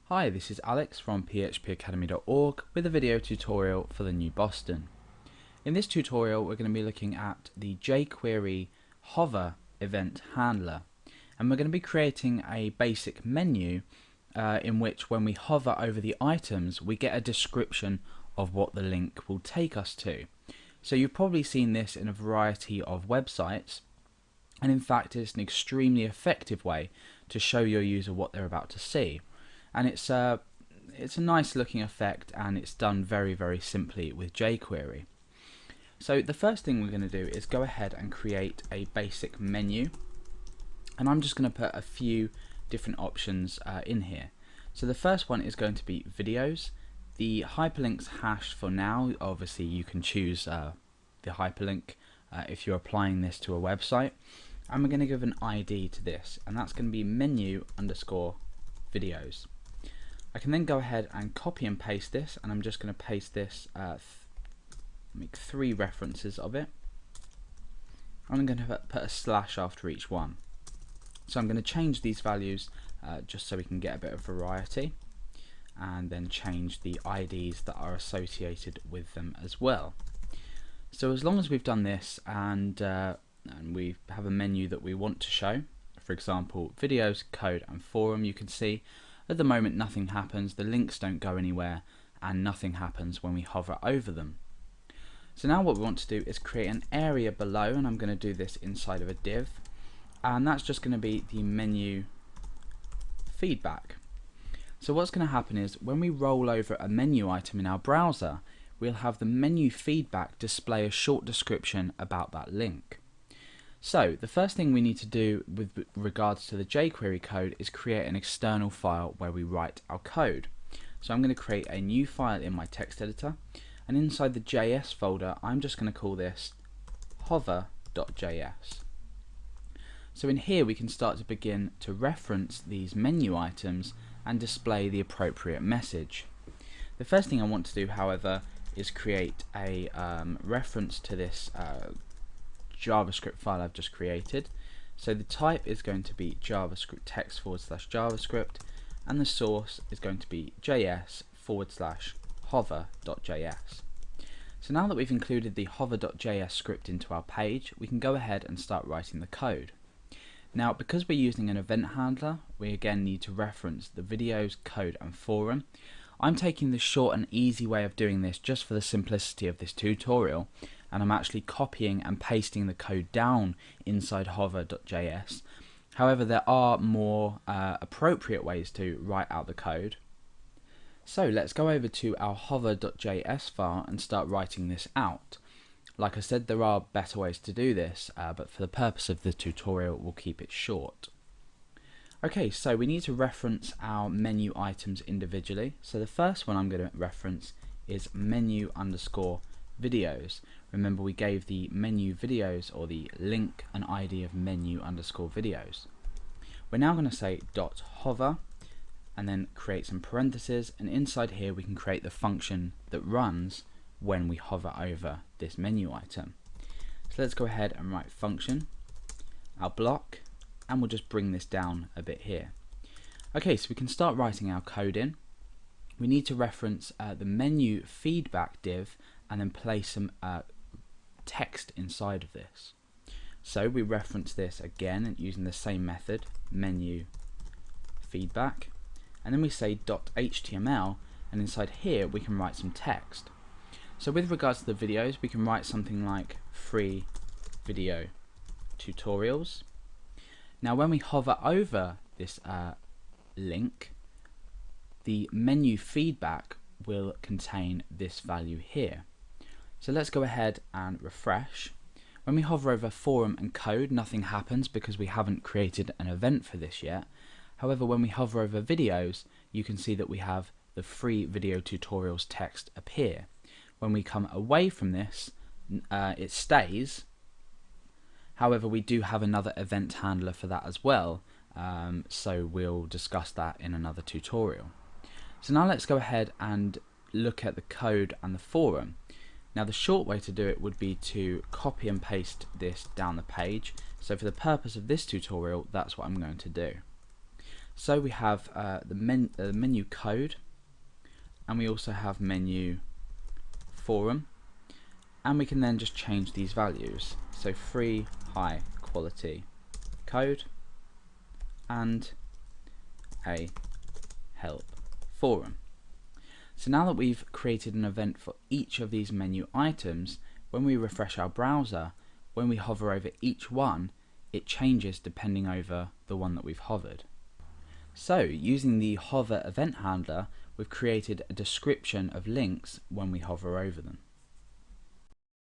Hi, this is Alex from phpacademy.org with a video tutorial for the new Boston. In this tutorial we're going to be looking at the jQuery hover event handler, and we're going to be creating a basic menu in which when we hover over the items we get a description of what the link will take us to. So you've probably seen this in a variety of websites, and in fact it's an extremely effective way to show your user what they're about to see. And it's a nice looking effect, and it's done very simply with jQuery. So the first thing we're going to do is go ahead and create a basic menu, and I'm just going to put a few different options in here. So the first one is going to be videos. The hyperlinks hash for now, obviously you can choose the hyperlink if you're applying this to a website, and we're going to give an ID to this, and that's going to be menu_videos. I can then go ahead and copy and paste this, and I'm just going to paste this, make 3 references of it. I'm going to put a slash after each one. So I'm going to change these values just so we can get a bit of variety, and then change the IDs that are associated with them as well. So as long as we've done this and we have a menu that we want to show, for example videos, code and forum, you can see at the moment nothing happens, the links don't go anywhere, and nothing happens when we hover over them. So now what we want to do is create an area below, and I'm going to do this inside of a div, and that's just going to be the menu feedback. So what's going to happen is when we roll over a menu item in our browser, we'll have the menu feedback display a short description about that link. So the first thing we need to do with regards to the jQuery code is create an external file where we write our code. So I'm going to create a new file in my text editor, and inside the JS folder I'm just going to call this hover.js. So in here we can start to begin to reference these menu items and display the appropriate message. The first thing I want to do, however, is create a reference to this JavaScript file I've just created. So the type is going to be JavaScript text/JavaScript, and the source is going to be JS/hover.js. So now that we've included the hover.js script into our page, we can go ahead and start writing the code. Now because we're using an event handler, we again need to reference the videos, code and forum. I'm taking the short and easy way of doing this just for the simplicity of this tutorial, and I'm actually copying and pasting the code down inside hover.js. However, there are more appropriate ways to write out the code. So let's go over to our hover.js file and start writing this out. Like I said, there are better ways to do this, but for the purpose of the tutorial we'll keep it short. Okay, so we need to reference our menu items individually. So the first one I'm going to reference is menu_videos. Remember, we gave the menu videos, or the link, an ID of menu_videos. We're now going to say .hover and then create some parentheses, and inside here we can create the function that runs when we hover over this menu item. So let's go ahead and write function, our block, and we'll just bring this down a bit here. Okay, so we can start writing our code in. We need to reference the menu feedback div and then place some text inside of this. So we reference this again using the same method, menu feedback, and then we say .html, and inside here we can write some text. So with regards to the videos, we can write something like free video tutorials. Now when we hover over this link, the menu feedback will contain this value here. So let's go ahead and refresh. When we hover over forum and code, nothing happens because we haven't created an event for this yet. However, when we hover over videos, you can see that we have the free video tutorials text appear. When we come away from this, it stays. However, we do have another event handler for that as well, so we'll discuss that in another tutorial. So now let's go ahead and look at the code and the forum. Now the short way to do it would be to copy and paste this down the page, so for the purpose of this tutorial that's what I'm going to do. So we have the menu code, and we also have menu forum, and we can then just change these values. So free high quality code and a help forum. So now that we've created an event for each of these menu items, when we refresh our browser, when we hover over each one, it changes depending over the one that we've hovered. So using the hover event handler, we've created a description of links when we hover over them.